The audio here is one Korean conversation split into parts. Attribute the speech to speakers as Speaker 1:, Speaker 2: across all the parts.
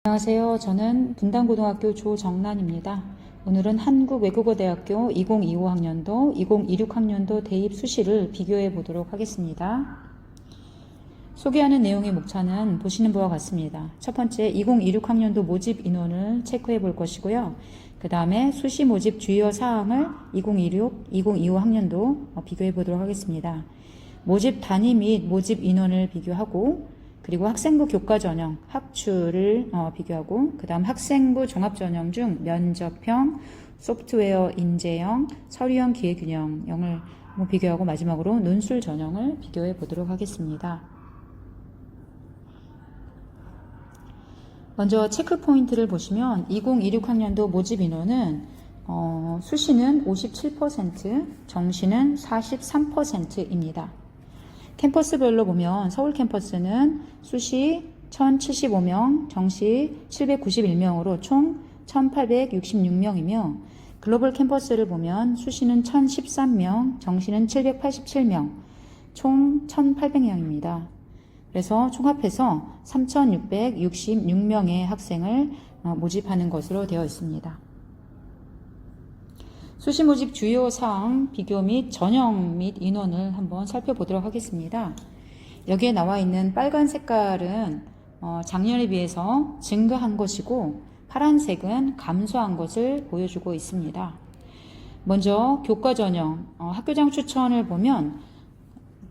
Speaker 1: 안녕하세요. 저는 분당고등학교 조정란입니다. 오늘은 한국외국어대학교 2025학년도, 2026학년도 대입 수시를 비교해 보도록 하겠습니다. 소개하는 내용의 목차는 보시는 바와 같습니다. 첫 번째, 2026학년도 모집 인원을 체크해 볼 것이고요. 그 다음에 수시 모집 주요 사항을 2026, 2025학년도 비교해 보도록 하겠습니다. 모집 단위 및 모집 인원을 비교하고, 그리고 학생부 교과전형, 학추를 비교하고, 그 다음 학생부 종합전형 중 면접형, 소프트웨어 인재형, 서류형 기회균형형을 비교하고, 마지막으로 논술 전형을 비교해 보도록 하겠습니다. 먼저 체크 포인트를 보시면 2026학년도 모집 인원은 수시는 57%, 정시는 43%입니다. 캠퍼스별로 보면 서울 캠퍼스는 수시 1075명, 정시 791명으로 총 1866명이며 글로벌 캠퍼스를 보면 수시는 1013명, 정시는 787명, 총 1800명입니다. 그래서 총합해서 3666명의 학생을 모집하는 것으로 되어 있습니다. 수시 모집 주요 사항 비교 및 전형 및 인원을 한번 살펴보도록 하겠습니다. 여기에 나와 있는 빨간 색깔은 작년에 비해서 증가한 것이고 파란색은 감소한 것을 보여주고 있습니다. 먼저 교과 전형, 학교장 추천을 보면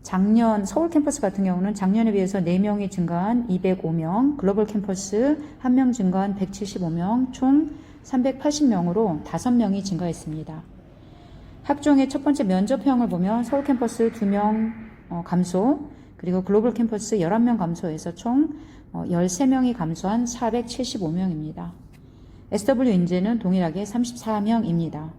Speaker 1: 작년 서울 캠퍼스 같은 경우는 작년에 비해서 4명이 증가한 205명, 글로벌 캠퍼스 1명 증가한 175명, 총 380명으로 5명이 증가했습니다. 학종의 첫 번째 면접형을 보면 서울 캠퍼스 2명 감소, 그리고 글로벌 캠퍼스 11명 감소해서 총 13명이 감소한 475명입니다. SW 인재는 동일하게 34명입니다.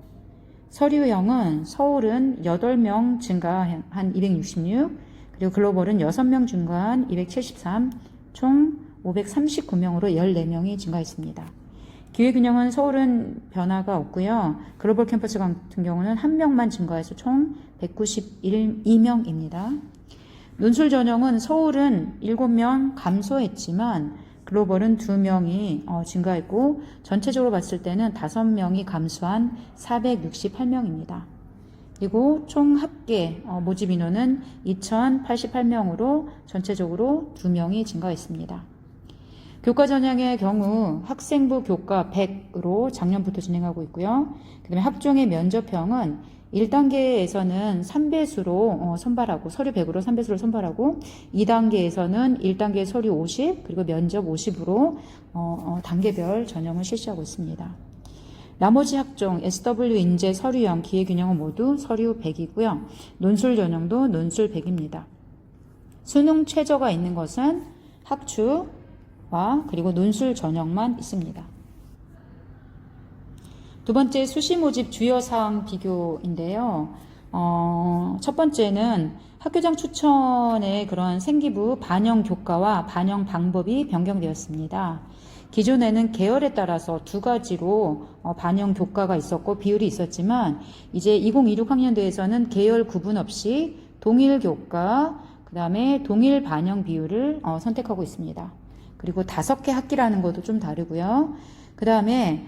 Speaker 1: 서류형은 서울은 8명 증가한 266, 그리고 글로벌은 6명 증가한 273, 총 539명으로 14명이 증가했습니다. 기회균형은 서울은 변화가 없고요. 글로벌 캠퍼스 같은 경우는 1명만 증가해서 총 192명입니다. 논술 전형은 서울은 7명 감소했지만 글로벌은 2명이 증가했고 전체적으로 봤을 때는 5명이 감소한 468명입니다. 그리고 총 합계 모집 인원은 2088명으로 전체적으로 2명이 증가했습니다. 교과 전형의 경우 학생부 교과 100으로 작년부터 진행하고 있고요. 그 다음에 학종의 면접형은 1단계에서는 3배수로 선발하고 서류 100으로 3배수로 선발하고 2단계에서는 1단계 서류 50 그리고 면접 50으로 단계별 전형을 실시하고 있습니다. 나머지 학종 SW 인재 서류형 기회균형은 모두 서류 100이고요. 논술 전형도 논술 100입니다. 수능 최저가 있는 것은 학추 그리고 논술 전형만 있습니다. 두 번째 수시 모집 주요 사항 비교인데요. 첫 번째는 학교장 추천의 그런 생기부 반영 교과와 반영 방법이 변경되었습니다. 기존에는 계열에 따라서 두 가지로 반영 교과가 있었고 비율이 있었지만 이제 2026학년도에서는 계열 구분 없이 동일 교과, 그 다음에 동일 반영 비율을 선택하고 있습니다. 그리고 5개 학기라는 것도 좀 다르고요. 그 다음에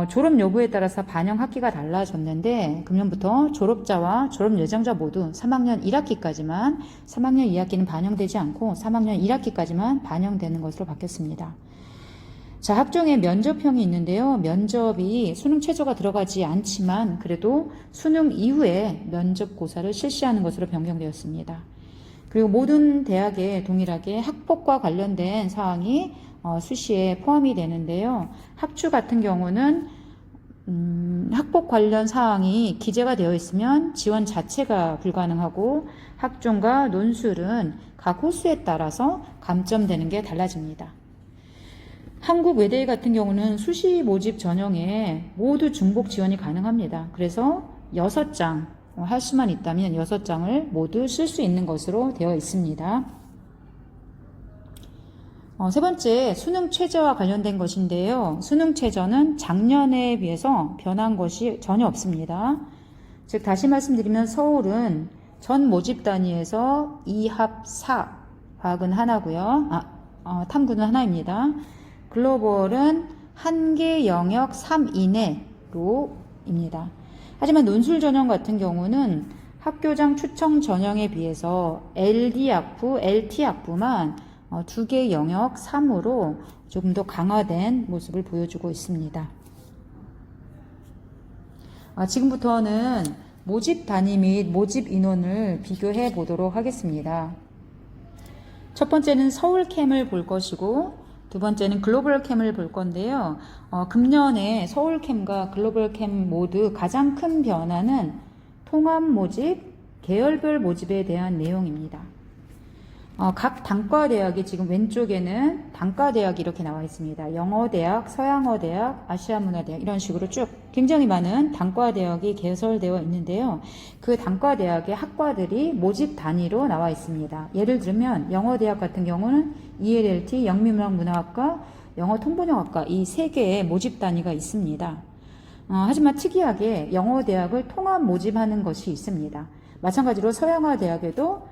Speaker 1: 졸업 여부에 따라서 반영 학기가 달라졌는데 금년부터 졸업자와 졸업 예정자 모두 3학년 1학기까지만 3학년 2학기는 반영되지 않고 3학년 1학기까지만 반영되는 것으로 바뀌었습니다. 자, 학종의 면접형이 있는데요. 면접이 수능 최저가 들어가지 않지만 그래도 수능 이후에 면접고사를 실시하는 것으로 변경되었습니다. 그리고 모든 대학에 동일하게 학폭과 관련된 사항이 수시에 포함이 되는데요. 학추 같은 경우는 학폭 관련 사항이 기재가 되어 있으면 지원 자체가 불가능하고 학종과 논술은 각 호수에 따라서 감점되는 게 달라집니다. 한국외대 같은 경우는 수시 모집 전형에 모두 중복 지원이 가능합니다. 그래서 6장 할 수만 있다면 6장을 모두 쓸 수 있는 것으로 되어 있습니다. 세 번째, 수능 최저와 관련된 것인데요. 수능 최저는 작년에 비해서 변한 것이 전혀 없습니다. 즉 다시 말씀드리면 서울은 전 모집 단위에서 2합 4, 과학은 하나고요. 탐구는 하나입니다. 글로벌은 한 개 영역 3 이내로입니다. 하지만 논술 전형 같은 경우는 학교장 추천 전형에 비해서 LD 학부, LT 학부만 2개 영역 3으로 조금 더 강화된 모습을 보여주고 있습니다. 지금부터는 모집 단위 및 모집 인원을 비교해 보도록 하겠습니다. 첫 번째는 서울캠을 볼 것이고 두 번째는 글로벌캠을 볼 건데요. 금년에 서울캠과 글로벌캠 모두 가장 큰 변화는 통합 모집, 계열별 모집에 대한 내용입니다. 각 단과대학이 지금 왼쪽에는 단과대학이 이렇게 나와 있습니다. 영어대학, 서양어대학, 아시아문화대학 이런 식으로 쭉 굉장히 많은 단과대학이 개설되어 있는데요. 그 단과대학의 학과들이 모집 단위로 나와 있습니다. 예를 들면 영어대학 같은 경우는 ELLT, 영미문학문화학과, 영어통번역학과 이 세 개의 모집 단위가 있습니다. 하지만 특이하게 영어대학을 통합 모집하는 것이 있습니다. 마찬가지로 서양어대학에도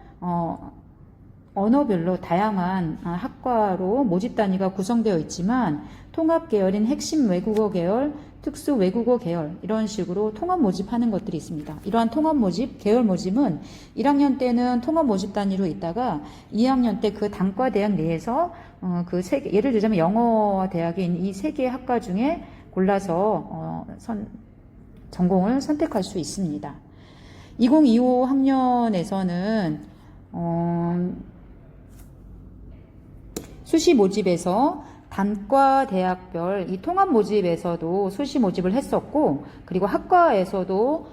Speaker 1: 언어별로 다양한 학과로 모집 단위가 구성되어 있지만 통합 계열인 핵심 외국어 계열, 특수 외국어 계열 이런 식으로 통합 모집하는 것들이 있습니다. 이러한 통합 모집, 계열 모집은 1학년 때는 통합 모집 단위로 있다가 2학년 때 그 단과 대학 내에서 그 세 개, 예를 들자면 영어 대학에 있는 이 세 개의 학과 중에 골라서 전공을 선택할 수 있습니다. 2025 학년에서는 수시 모집에서 단과 대학별 이 통합 모집에서도 수시 모집을 했었고 그리고 학과에서도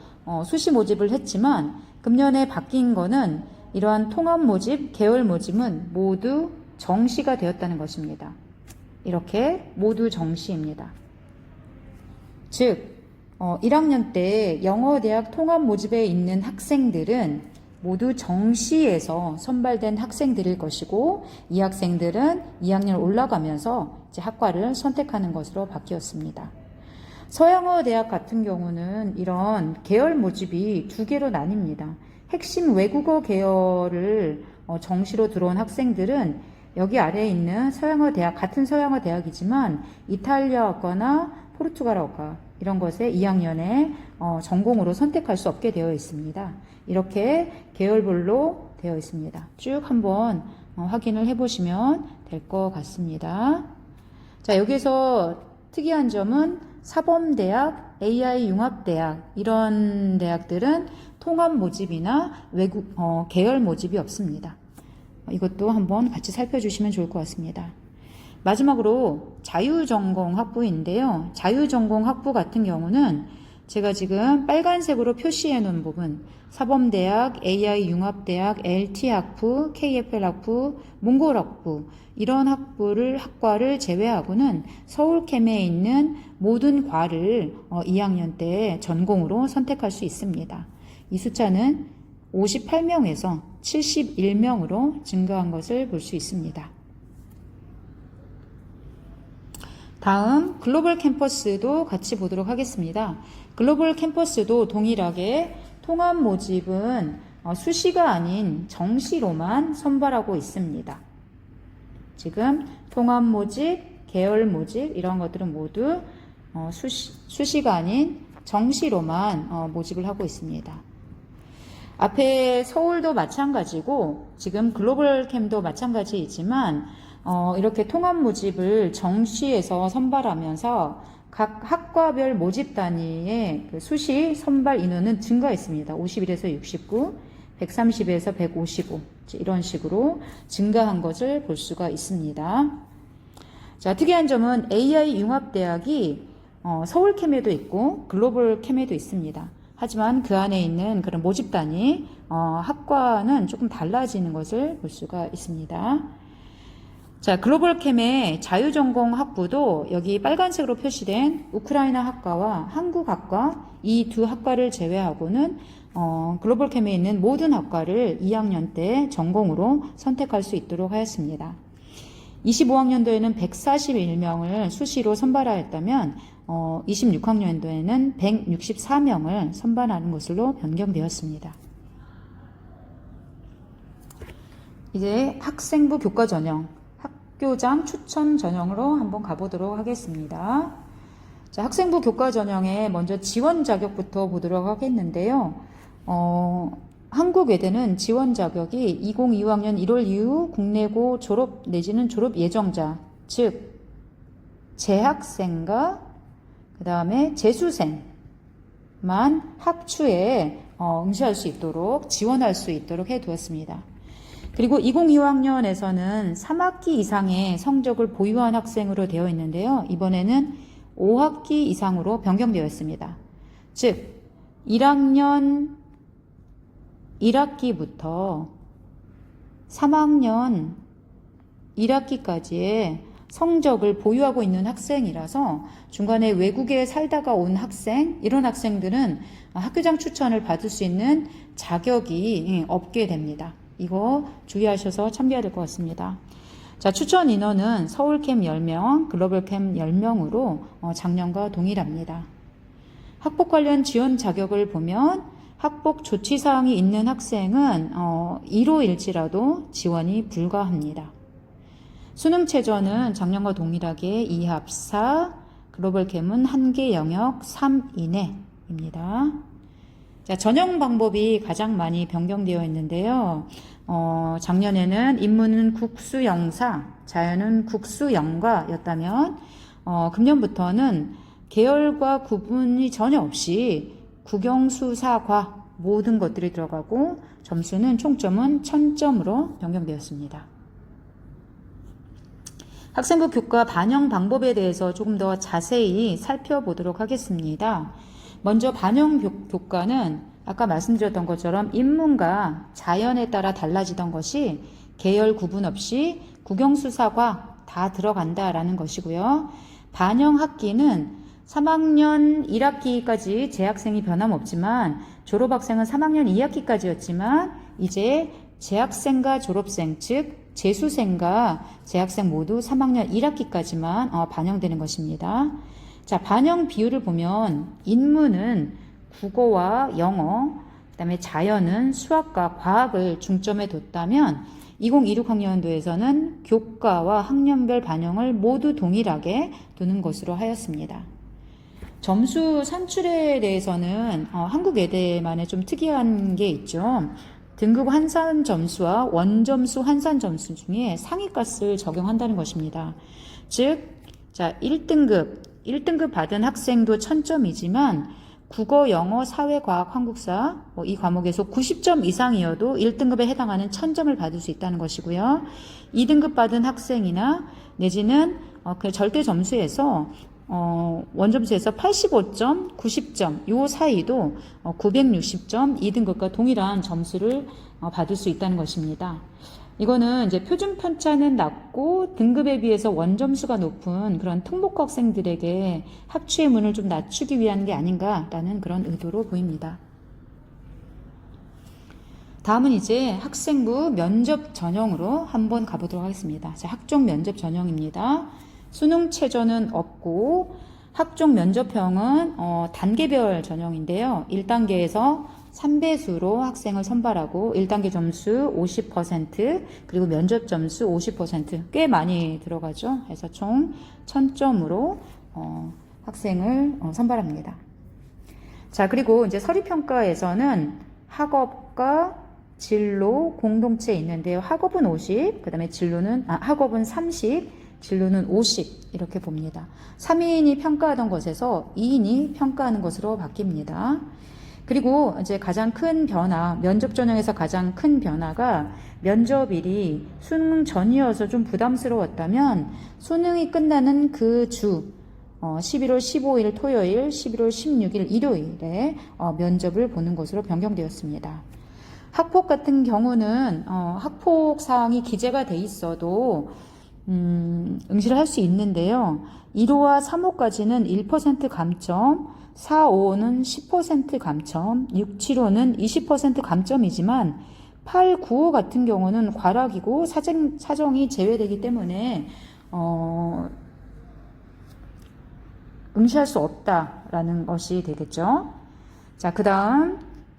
Speaker 1: 수시 모집을 했지만 금년에 바뀐 거는 이러한 통합 모집, 계열 모집은 모두 정시가 되었다는 것입니다. 이렇게 모두 정시입니다. 즉 1학년 때 영어대학 통합 모집에 있는 학생들은 모두 정시에서 선발된 학생들일 것이고 이 학생들은 2학년 올라가면서 이제 학과를 선택하는 것으로 바뀌었습니다. 서양어 대학 같은 경우는 이런 계열 모집이 두 개로 나뉩니다. 핵심 외국어 계열을 정시로 들어온 학생들은 여기 아래에 있는 서양어 대학, 같은 서양어 대학이지만 이탈리아어과나 포르투갈어과 이런 것에 2학년에 전공으로 선택할 수 없게 되어 있습니다. 이렇게 계열별로 되어 있습니다. 쭉 한번 확인을 해보시면 될 것 같습니다. 자, 여기서 특이한 점은 사범대학, AI 융합대학 이런 대학들은 통합 모집이나 계열 모집이 없습니다. 이것도 한번 같이 살펴주시면 좋을 것 같습니다. 마지막으로 자유전공 학부인데요. 자유전공 학부 같은 경우는 제가 지금 빨간색으로 표시해 놓은 부분 사범대학, AI융합대학, LT학부, KFL학부, 몽골학부 이런 학과를 제외하고는 서울캠에 있는 모든 과를 2학년 때 전공으로 선택할 수 있습니다. 이 숫자는 58명에서 71명으로 증가한 것을 볼 수 있습니다. 다음 글로벌 캠퍼스도 같이 보도록 하겠습니다. 글로벌 캠퍼스도 동일하게 통합 모집은 수시가 아닌 정시로만 선발하고 있습니다. 지금 통합 모집, 계열 모집 이런 것들은 모두 수시가 아닌 정시로만 모집을 하고 있습니다. 앞에 서울도 마찬가지고 지금 글로벌 캠도 마찬가지이지만 이렇게 통합 모집을 정시에서 선발하면서 각 학과별 모집 단위의 그 수시 선발 인원은 증가했습니다. 51에서 69, 130에서 155 이런 식으로 증가한 것을 볼 수가 있습니다. 자, 특이한 점은 AI융합대학이 서울캠에도 있고 글로벌 캠에도 있습니다. 하지만 그 안에 있는 그런 모집 단위 학과는 조금 달라지는 것을 볼 수가 있습니다. 자, 글로벌 캠의 자유전공 학부도 여기 빨간색으로 표시된 우크라이나 학과와 한국 학과 이 두 학과를 제외하고는 글로벌 캠에 있는 모든 학과를 2학년 때 전공으로 선택할 수 있도록 하였습니다. 25학년도에는 141명을 수시로 선발하였다면 26학년도에는 164명을 선발하는 것으로 변경되었습니다. 이제 학생부 교과 전형 학교장 추천 전형으로 한번 가보도록 하겠습니다. 자, 학생부 교과 전형에 먼저 지원 자격부터 보도록 하겠는데요. 한국외대는 지원 자격이 2025학년 1월 이후 국내고 졸업 내지는 졸업 예정자, 즉 재학생과 그 다음에 재수생만 학추에 응시할 수 있도록 지원할 수 있도록 해두었습니다. 그리고 2025학년에서는 3학기 이상의 성적을 보유한 학생으로 되어 있는데요. 이번에는 5학기 이상으로 변경되어 있습니다. 즉 1학년 1학기부터 3학년 1학기까지의 성적을 보유하고 있는 학생이라서 중간에 외국에 살다가 온 학생, 이런 학생들은 학교장 추천을 받을 수 있는 자격이 없게 됩니다. 이거 주의하셔서 참고해야 될 것 같습니다. 자, 추천 인원은 서울캠 10명, 글로벌캠 10명으로 작년과 동일합니다. 학폭 관련 지원 자격을 보면 학폭 조치사항이 있는 학생은 1호일지라도 지원이 불가합니다. 수능 최저는 작년과 동일하게 2합4, 글로벌캠은 1개 영역 3 이내입니다. 자, 전형 방법이 가장 많이 변경되어 있는데요. 작년에는 인문은 국수영사, 자연은 국수영과였다면 금년부터는 계열과 구분이 전혀 없이 국영수사과 모든 것들이 들어가고 점수는 총점은 1000점으로 변경되었습니다. 학생부 교과 반영 방법에 대해서 조금 더 자세히 살펴보도록 하겠습니다. 먼저 반영 교과는 아까 말씀드렸던 것처럼 인문과 자연에 따라 달라지던 것이 계열 구분 없이 국영수사과 다 들어간다라는 것이고요. 반영 학기는 3학년 1학기까지 재학생이 변함없지만 졸업학생은 3학년 2학기까지였지만 이제 재학생과 졸업생, 즉 재수생과 재학생 모두 3학년 1학기까지만 반영되는 것입니다. 자, 반영 비율을 보면 인문은 국어와 영어, 그 다음에 자연은 수학과 과학을 중점에 뒀다면 2026학년도에서는 교과와 학년별 반영을 모두 동일하게 두는 것으로 하였습니다. 점수 산출에 대해서는 한국외대만의 좀 특이한 게 있죠. 등급 환산 점수와 원점수 환산 점수 중에 상위값을 적용한다는 것입니다. 즉, 자, 1등급 받은 학생도 1000점이지만 국어, 영어, 사회, 과학, 한국사 이 과목에서 90점 이상이어도 1등급에 해당하는 1000점을 받을 수 있다는 것이고요. 2등급 받은 학생이나 내지는 그 절대 점수에서 원점수에서 85점, 90점 요 사이도 960점 2등급과 동일한 점수를 받을 수 있다는 것입니다. 이거는 이제 표준 편차는 낮고 등급에 비해서 원점수가 높은 그런 특목고 학생들에게 학추의 문을 좀 낮추기 위한 게 아닌가라는 그런 의도로 보입니다. 다음은 이제 학생부 면접 전형으로 한번 가보도록 하겠습니다. 자, 학종 면접 전형입니다. 수능 최저는 없고 학종 면접형은 단계별 전형인데요. 1단계에서 3배수로 학생을 선발하고 1단계 점수 50% 그리고 면접 점수 50% 꽤 많이 들어가죠. 그래서 총 1000점으로 학생을 선발합니다. 자, 그리고 이제 서류평가에서는 학업과 진로 공동체 있는데요. 학업은 50, 그 다음에 학업은 30, 진로는 50 이렇게 봅니다. 3인이 평가하던 것에서 2인이 평가하는 것으로 바뀝니다. 그리고 이제 가장 큰 변화, 면접 전형에서 가장 큰 변화가 면접일이 수능 전이어서 좀 부담스러웠다면 수능이 끝나는 그 주 11월 15일 토요일, 11월 16일 일요일에 면접을 보는 것으로 변경되었습니다. 학폭 같은 경우는 학폭 사항이 기재가 돼 있어도 응시를 할 수 있는데요. 1호와 3호까지는 1% 감점, 4, 5호는 10% 감점, 6, 7호는 20% 감점이지만 8, 9호 같은 경우는 과락이고 사정이 제외되기 때문에 응시할 수 없다라는 것이 되겠죠. 자, 그 다음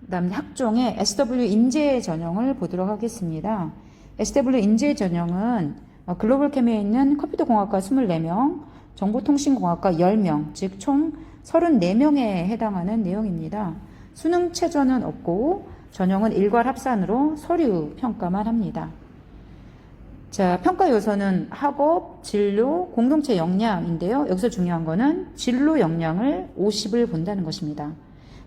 Speaker 1: 학종의 SW 인재 전형을 보도록 하겠습니다. SW 인재 전형은 글로벌캠에 있는 컴퓨터공학과 24명, 정보통신공학과 10명, 즉 총 34명에 해당하는 내용입니다. 수능 최저는 없고 전형은 일괄 합산으로 서류 평가만 합니다. 자, 평가 요소는 학업, 진로, 공동체 역량인데요. 여기서 중요한 거는 진로 역량을 50을 본다는 것입니다.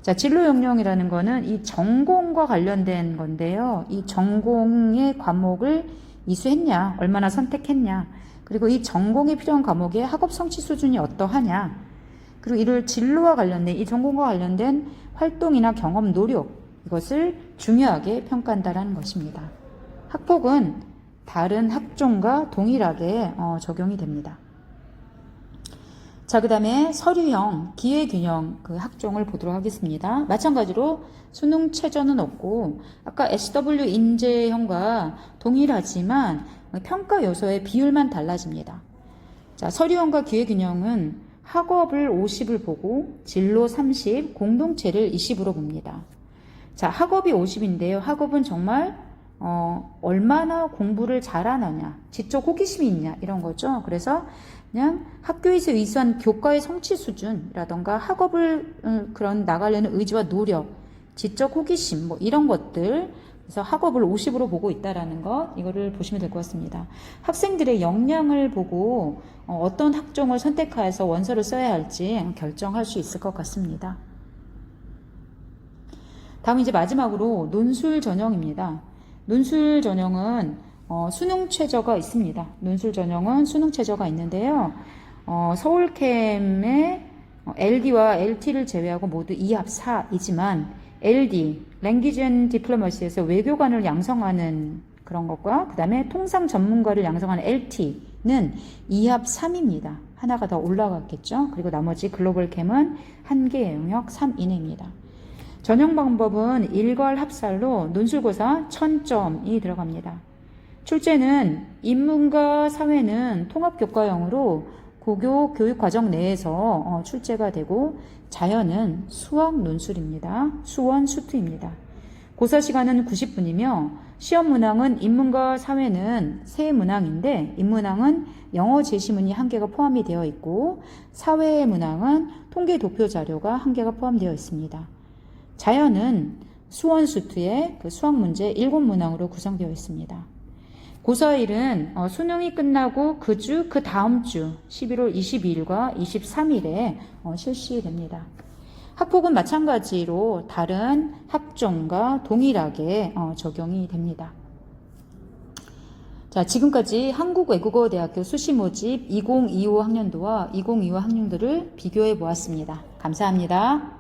Speaker 1: 자, 진로 역량이라는 거는 이 전공과 관련된 건데요. 이 전공의 과목을 이수했냐, 얼마나 선택했냐, 그리고 이 전공에 필요한 과목의 학업 성취 수준이 어떠하냐, 그리고 이를 진로와 관련된, 이 전공과 관련된 활동이나 경험, 노력, 이것을 중요하게 평가한다는 것입니다. 학폭은 다른 학종과 동일하게 적용이 됩니다. 자, 그 다음에 서류형, 기회균형 그 학종을 보도록 하겠습니다. 마찬가지로 수능 최저는 없고 아까 SW 인재형과 동일하지만 평가 요소의 비율만 달라집니다. 자, 서류형과 기회균형은 학업을 50을 보고 진로 30, 공동체를 20으로 봅니다. 자, 학업이 50인데요. 학업은 정말 얼마나 공부를 잘하느냐, 지적 호기심이 있냐 이런 거죠. 그래서 그냥 학교에서 이수한 교과의 성취 수준이라던가 학업을 그런 나가려는 의지와 노력, 지적 호기심 뭐 이런 것들, 그래서 학업을 50으로 보고 있다라는 것, 이거를 보시면 될 것 같습니다. 학생들의 역량을 보고 어떤 학종을 선택해서 원서를 써야 할지 결정할 수 있을 것 같습니다. 다음 이제 마지막으로 논술 전형입니다. 논술 전형은 수능 최저가 있습니다. 논술 전형은 수능 최저가 있는데요. 서울캠의 LD와 LT를 제외하고 모두 2합 4이지만 LD, Language and Diplomacy에서 외교관을 양성하는 그런 것과 그 다음에 통상 전문가를 양성하는 LT는 2합 3입니다. 하나가 더 올라갔겠죠. 그리고 나머지 글로벌캠은 한 개의 영역 3 이내입니다. 전형 방법은 일괄 합살로 논술고사 1000점이 들어갑니다. 출제는 인문과 사회는 통합교과형으로 고교 교육과정 내에서 출제가 되고 자연은 수학 논술입니다. 수원 수투입니다. 고사 시간은 90분이며 시험 문항은 인문과 사회는 3문항인데 인문항은 영어 제시문이 1개가 포함이 되어 있고 사회 문항은 통계 도표 자료가 1개가 포함되어 있습니다. 자연은 수원 수투의 그 수학 문제 7문항으로 구성되어 있습니다. 고사일은 수능이 끝나고 그 다음 주 11월 22일과 23일에 실시됩니다. 학폭은 마찬가지로 다른 학종과 동일하게 적용이 됩니다. 자, 지금까지 한국외국어대학교 수시모집 2025 학년도와 2025 학년도를 비교해 보았습니다. 감사합니다.